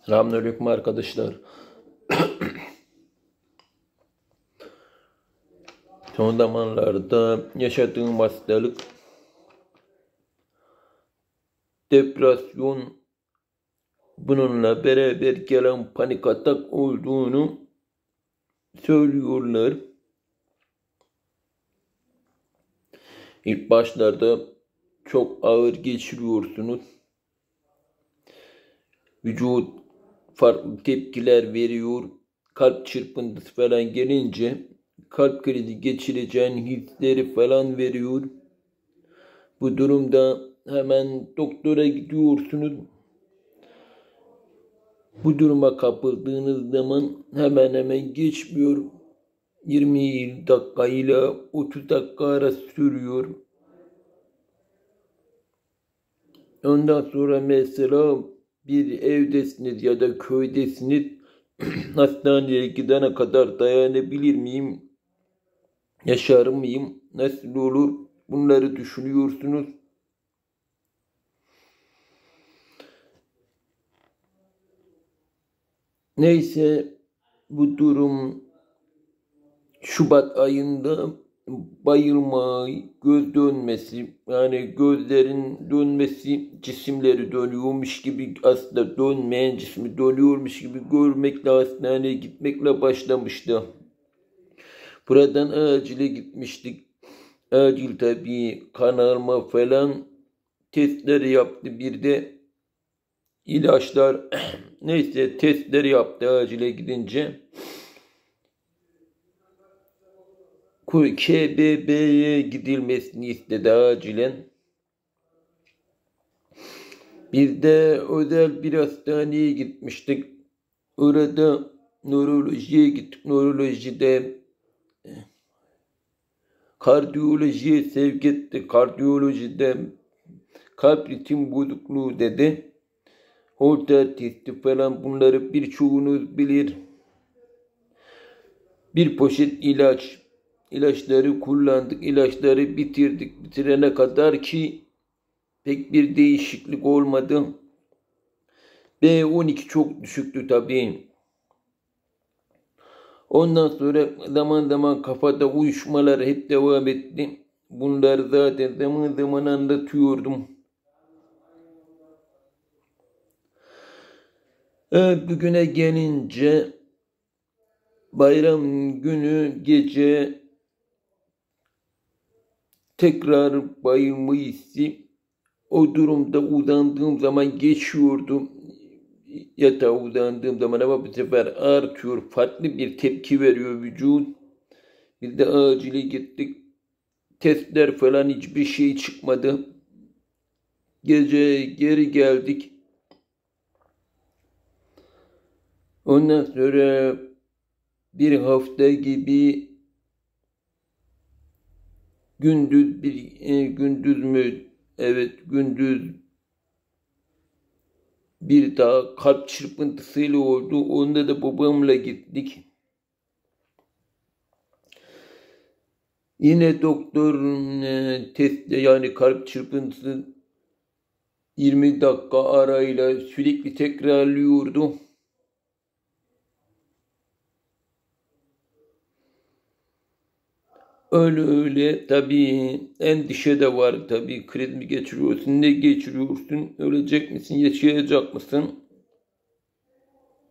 Selamünaleyküm arkadaşlar. Son zamanlarda yaşadığım hastalık depresyon, bununla beraber gelen panik atak olduğunu söylüyorlar. İlk başlarda çok ağır geçiriyorsunuz. Vücut farklı tepkiler veriyor. Kalp çırpıntısı falan gelince kalp krizi geçireceğin hisleri falan veriyor. Bu durumda hemen doktora gidiyorsunuz. Bu duruma kapıldığınız zaman hemen geçmiyor. 20 dakika ile 30 dakika arası sürüyor. Ondan sonra mesela bir evdesiniz ya da köydesiniz. Hastaneye gidene kadar dayanabilir miyim? Yaşar mıyım? Nasıl olur? Bunları düşünüyorsunuz. Neyse, bu durum Şubat ayında bayılma, göz dönmesi, yani gözlerin dönmesi, cisimleri dönüyormuş gibi, aslında dönmeyen cismi dönüyormuş gibi görmekle hastaneye gitmekle başlamıştı. Buradan acile gitmiştik. Acil tabii kan alma falan testleri yaptı. Bir de ilaçlar neyse testleri yaptı acile gidince. KBB'ye gidilmesini istedi acilen. Bir de özel bir hastaneye gitmiştik. Orada nörolojiye gittik. Nörolojide kardiyolojiye sevk etti. Kardiyolojide kalp ritim bozukluğu dedi. Holter testi falan, bunları birçoğunuz bilir. Bir poşet ilaçları kullandık. İlaçları bitirdik. Bitirene kadar ki pek bir değişiklik olmadı. B12 çok düşüktü tabii. Ondan sonra zaman zaman kafada uyuşmalar hep devam etti. Bunları zaten zaman zaman anlatıyordum. Bugüne gelince bayram günü gece tekrar bayılma hissi, o durumda uzandığım zaman geçiyordu. Yatağa uzandığım zaman ama bu sefer artıyor. Farklı bir tepki veriyor vücut. Biz de acile gittik. Testler falan, hiçbir şey çıkmadı. Gece geri geldik. Ondan sonra bir hafta gibi gündüz mü? Evet, gündüz bir daha kalp çırpıntısıyla oldu. Onda da babamla gittik. Yine doktor test, yani kalp çırpıntısı 20 dakika arayla sürekli tekrarlıyordu. Öyle tabii endişe de var tabii. Kriz mi geçiriyorsun? Ne geçiriyorsun? Ölecek misin? Yaşayacak mısın?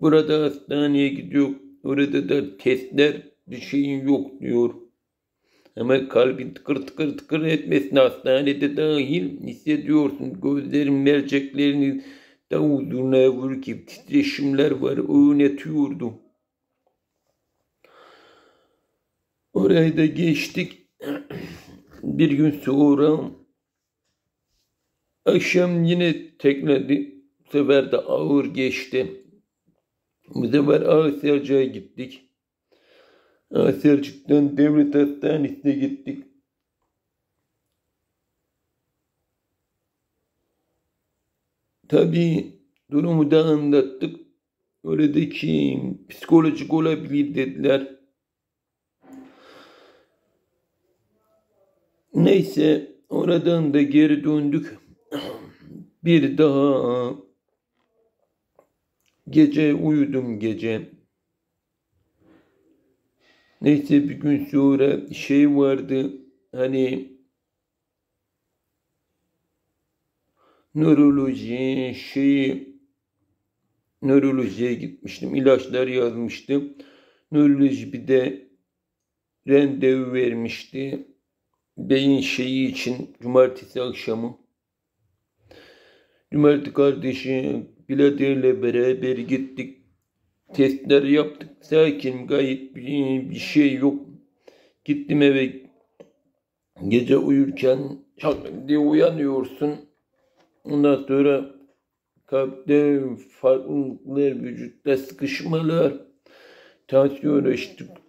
Burada hastaneye gidiyor. Orada da testler, bir şeyin yok diyor. Ama kalbin tıkır tıkır tıkır etmesine hastanede dahil hissediyorsun. Gözlerin merceklerini davuluna vurur gibi titreşimler var. Oynatıyordu. Orayı da geçtik. Bir gün sonra akşam yine tekledi. Bu sefer de ağır geçti. Bu sefer Aserca'ya gittik. Asercik'ten devlet hastanesine gittik. Tabii durumu da anlattık. Oradaki psikolojik olabilir dediler. Neyse, oradan da geri döndük. Bir daha Gece uyudum gece. Neyse bir gün sonra şey vardı. Hani nörolojiye gitmiştim. İlaçlar yazmıştım. Nöroloji bir de randevu vermişti. Beyin şeyi için cumartesi akşamı. Cumartesi kardeşim biraderle beraber gittik. Testler yaptık. Sakin gayet bir şey yok. Gittim eve. Gece uyurken şak diye uyanıyorsun. Ondan sonra kalpte farklılıklar, vücutta sıkışmalar. Tansiyon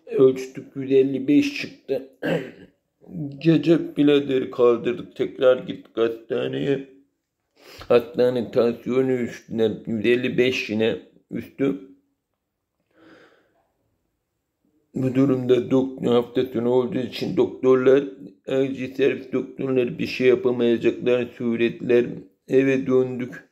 ölçtük 155 çıktı. Gece birader kaldırdık. Tekrar gittik hastaneye. Hastanenin tansiyonu üstüne 155 yine üstü. Bu durumda hafta sonu olduğu için doktorlar, acil servis doktorları bir şey yapamayacaklar söylediler. Eve döndük.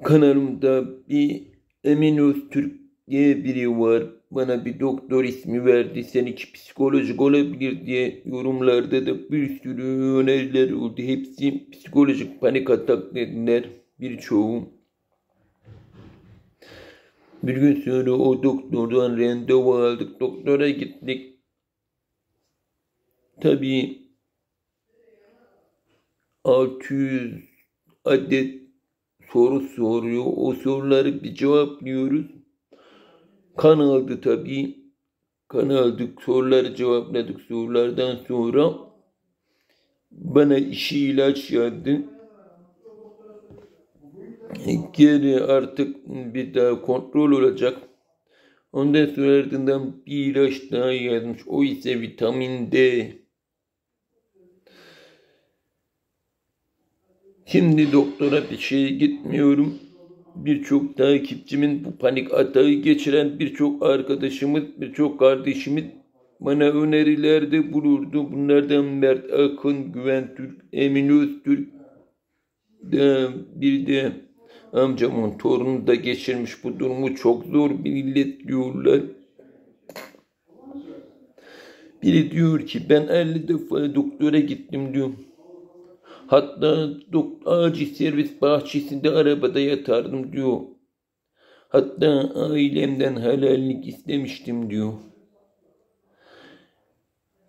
Kanalımda bir Emin Öztürk diye biri var. Bana bir doktor ismi verdi. Seninki psikolojik olabilir diye yorumlarda da bir sürü öneriler oldu. Hepsi psikolojik panik atak dediler birçoğu. Bir gün sonra o doktordan randevu aldık. Doktora gittik. Tabii 600 adet soru soruyor. O soruları bir cevaplıyoruz. Kan aldı tabii. Kan aldık. Soruları cevapladık. Sorulardan sonra bana ilaç yazdı. Geri artık bir daha kontrol olacak. Ondan sonra ardından bir ilaç daha yazmış. O ise vitamin D. Şimdi doktora bir şeye gitmiyorum. Birçok takipçimin bu panik atağı geçiren birçok arkadaşımız, birçok kardeşimiz bana önerilerde bulurdu. Bunlardan Mert Akın, Güven Türk, Emin Öztürk, bir de amcamın torunu da geçirmiş bu durumu. Çok zor bir illet diyorlar. Biri diyor ki ben 50 defa doktora gittim diyor. Hatta acil servis bahçesinde arabada yatardım diyor. Hatta ailemden helallik istemiştim diyor.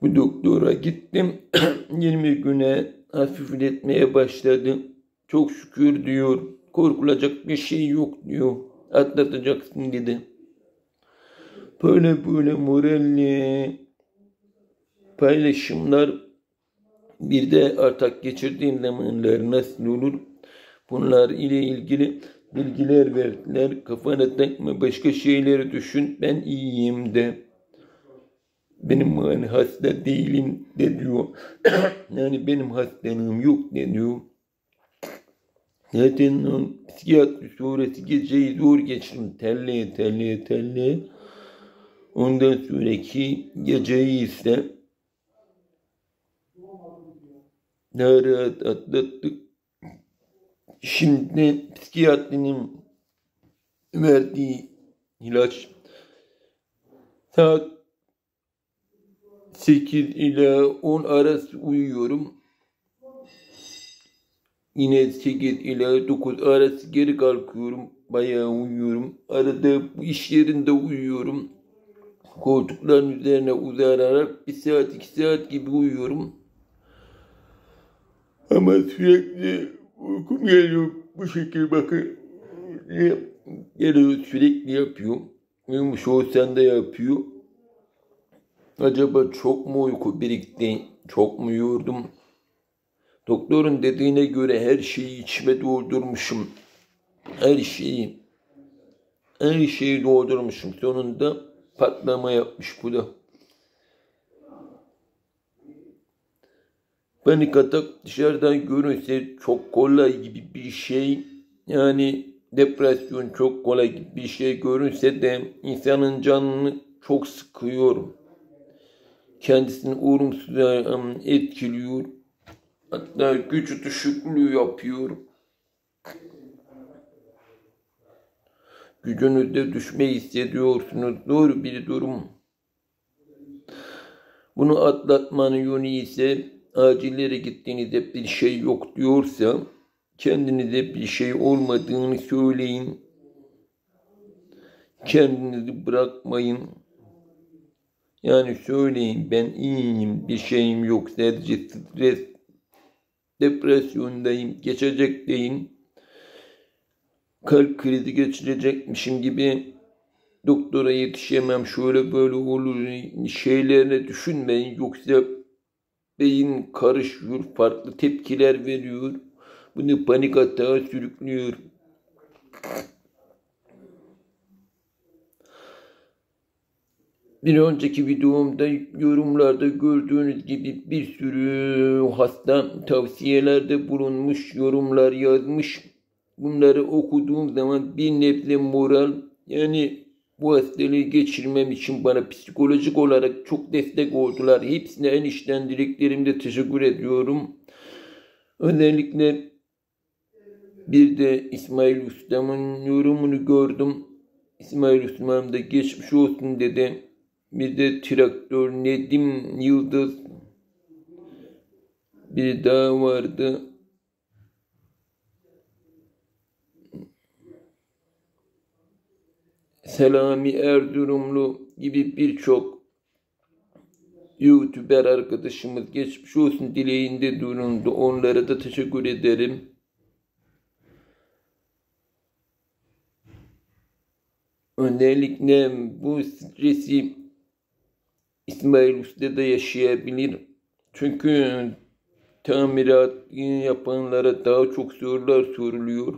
Bu doktora gittim. 20 güne hafifletmeye başladı. Çok şükür diyor. Korkulacak bir şey yok diyor. Atlatacaksın dedi. Böyle moralli paylaşımlar, bir de artık geçirdiğin zamanlar nasıl olur? Bunlar ile ilgili bilgiler verdiler. Kafana takma, başka şeyleri düşün. Ben iyiyim de. Benim yani hasta değilim de diyor. Yani benim hastalığım yok de diyor. Zaten psikiyatri sonrası geceyi zor geçirdim. Terleye. Ondan sonraki geceyi ise daha rahat atlattık. Şimdi psikiyatrinin verdiği ilaç saat 8 ila 10 arası uyuyorum. Yine 8 ila 9 arası geri kalkıyorum. Bayağı uyuyorum. Arada bu iş yerinde uyuyorum. Koltukların üzerine uzanarak 1 saat 2 saat gibi uyuyorum. Ama sürekli uykum geliyor. Bu şekilde bakın. Geliyor, sürekli yapıyor. Uyumuş olsan da yapıyor. Acaba çok mu uyku birikti? Çok mu yordum? Doktorun dediğine göre her şeyi içime doldurmuşum. Her şeyi doldurmuşum. Sonunda patlama yapmış bu da. Panik atak dışarıdan görünse çok kolay gibi bir şey. Yani depresyon çok kolay gibi bir şey görünse de insanın canını çok sıkıyor. Kendisini olumsuz etkiliyor. Hatta güç düşüklüğü yapıyor. Gücünüzde düşme hissediyorsunuz. Zor bir durum. Bunu atlatmanın yolu ise acillere gittiğinizde bir şey yok diyorsa kendinize bir şey olmadığını söyleyin. Kendinizi bırakmayın. Yani söyleyin, ben iyiyim, bir şeyim yok, sadece stres, depresyondayım, geçecek deyin. Kalp krizi geçirecekmişim gibi doktora yetişemem, şöyle böyle olur şeylerine düşünmeyin. Yoksa beyin karışıyor, farklı tepkiler veriyor. Bunu panik atağa sürüklüyor. Bir önceki videomda yorumlarda gördüğünüz gibi bir sürü hasta tavsiyelerde bulunmuş, yorumlar yazmış. Bunları okuduğum zaman bir nebze moral, yani bu hastalığı geçirmem için bana psikolojik olarak çok destek oldular. Hepsine en içten dileklerimle teşekkür ediyorum. Özellikle bir de İsmail Ustam'ın yorumunu gördüm. İsmail Ustam da geçmiş olsun dedi. Bir de Traktör Nedim Yıldız, bir daha vardı. Selami Erzurumlu gibi birçok YouTuber arkadaşımız geçmiş olsun dileğinde durumda. Onlara da teşekkür ederim. Özellikle bu stresi İsmail Usta da yaşayabilir. Çünkü tamirat yapanlara daha çok sorular soruluyor.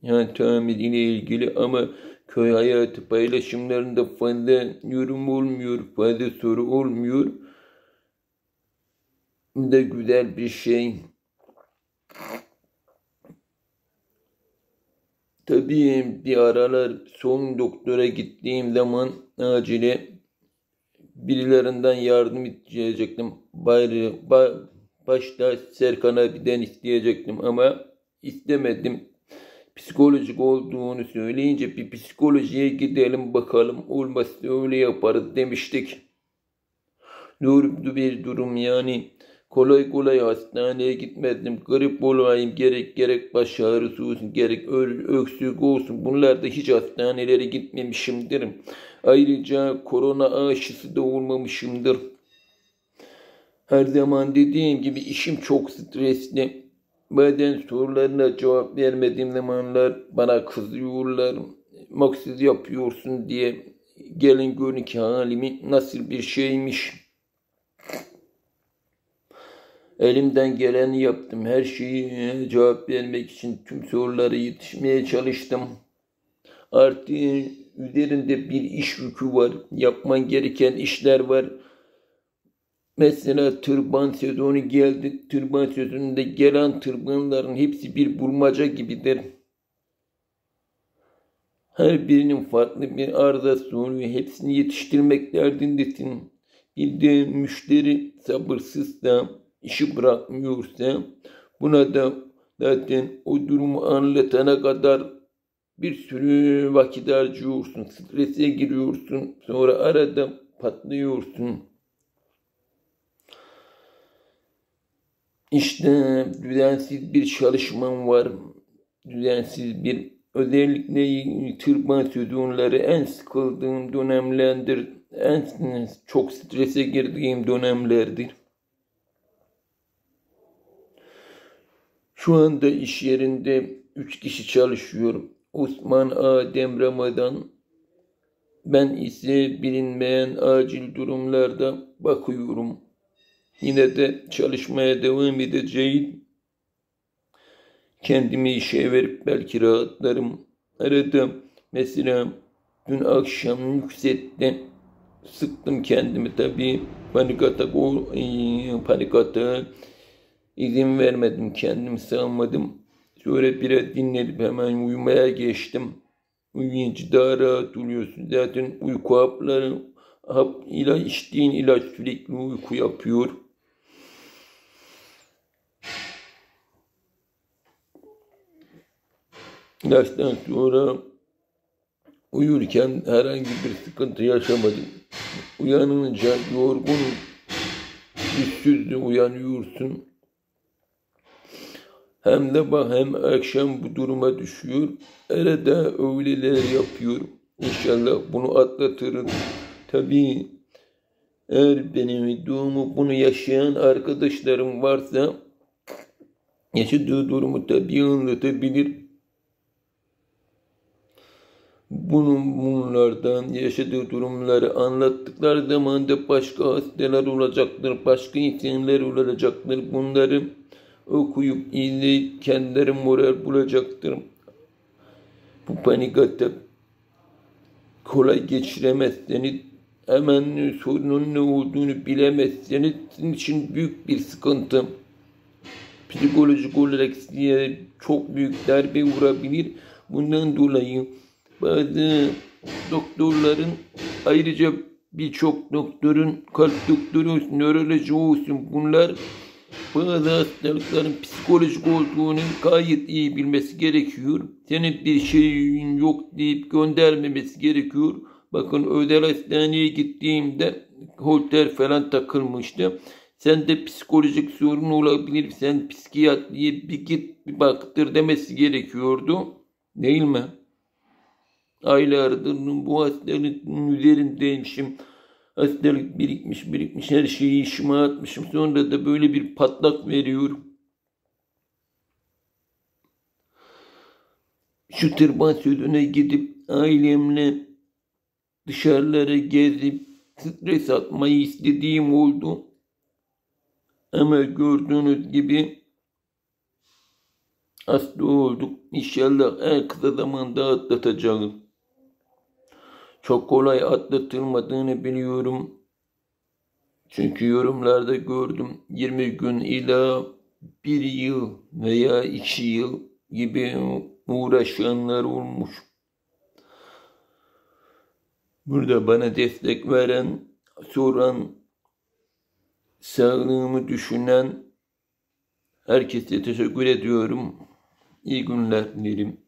Yani tamir ile ilgili, ama köy hayatı paylaşımlarında fazla yorum olmuyor, fazla soru olmuyor. Bu da güzel bir şey. Tabii bir aralar son doktora gittiğim zaman acile birilerinden yardım isteyecektim. Başta Serkan abiden isteyecektim ama istemedim. Psikolojik olduğunu söyleyince bir psikolojiye gidelim bakalım, olmazsa öyle yaparız demiştik. Doğru bir durum yani. Kolay kolay hastaneye gitmedim. Grip olayım, gerek baş ağrısı olsun, gerek öksürük olsun. Bunlarda hiç hastanelere gitmemişimdir. Ayrıca korona aşısı da olmamışımdır. Her zaman dediğim gibi işim çok stresli. Bazen sorularına cevap vermediğim zamanlar bana kızıyorlar. Maksız yapıyorsun diye. Gelin görün ki halimi nasıl bir şeymiş. Elimden geleni yaptım. Her şeyi cevap vermek için tüm sorulara yetişmeye çalıştım. Artı üzerinde bir iş yükü var. Yapman gereken işler var. Mesela tırban sezonu geldi. Tırban sezonunda gelen tırbanların hepsi bir bulmaca gibidir. Her birinin farklı bir arızası oluyor. Hepsini yetiştirmek derdindesin. Bir de müşteri sabırsızsa, işi bırakmıyorsa, buna da zaten o durumu anlatana kadar bir sürü vakit harcıyorsun. Strese giriyorsun. Sonra arada patlıyorsun. İşte düzensiz bir çalışmam var. Düzensiz bir, özellikle tırban sezonları en sıkıldığım dönemlerdir. En çok strese girdiğim dönemlerdir. Şu anda iş yerinde 3 kişi çalışıyor. Osman, Adem, Ramazan. Ben ise bilinmeyen acil durumlarda bakıyorum. Yine de çalışmaya devam edeceğim. Kendimi işe verip belki rahatlarım. Arada mesela dün akşam yüksekten sıktım kendimi tabii. Panik atağa izin vermedim. Kendimi sağmadım. Sonra biraz dinledim. Hemen uyumaya geçtim. Uyuyunca daha rahat oluyorsun. Zaten uyku hapları, içtiğin ilaç sürekli uyku yapıyor. İlaçtan sonra uyurken herhangi bir sıkıntı yaşamadım. Uyanınca yorgun, güçsüz uyanıyorsun. Hem de hem akşam bu duruma düşüyor. Arada öğleler yapıyorum. İnşallah bunu atlatırım. Tabii eğer benim videomu bunu yaşayan arkadaşlarım varsa yaşadığı durumu tabii anlatabilir. Bunlardan yaşadığı durumları anlattıkları zaman da başka hastalar olacaktır, başka insanlar olacaktır. Bunları okuyup izleyip kendileri moral bulacaktır. Bu panik atak kolay geçiremezseniz, hemen sorunun ne olduğunu bilemezseniz sizin için büyük bir sıkıntı. Psikolojik olarak size çok büyük darbe vurabilir. Bundan dolayı bazı doktorların, ayrıca birçok doktorun, kalp doktoru olsun, nöroloji olsun, bunlar bazı hastalıkların psikolojik olduğunu gayet iyi bilmesi gerekiyor. Senin bir şeyin yok deyip göndermemesi gerekiyor. Bakın özel hastaneye gittiğimde holter falan takılmıştı. Sende psikolojik sorun olabilir, sen psikiyatriye bir git bir baktır demesi gerekiyordu. Değil mi? Aylardır bu hastalığın üzerindeymişim. Hastalık birikmiş, her şeyi işime atmışım. Sonra da böyle bir patlak veriyor. Şu tırban sözüne gidip ailemle dışarılara gezip stres atmayı istediğim oldu. Ama gördüğünüz gibi hasta olduk. İnşallah en kısa zamanda atlatacağız. Çok kolay atlatılmadığını biliyorum. Çünkü yorumlarda gördüm 20 gün ila 1 yıl veya 2 yıl gibi uğraşanlar olmuş. Burada bana destek veren, soran, sağlığımı düşünen herkese teşekkür ediyorum. İyi günler dilerim.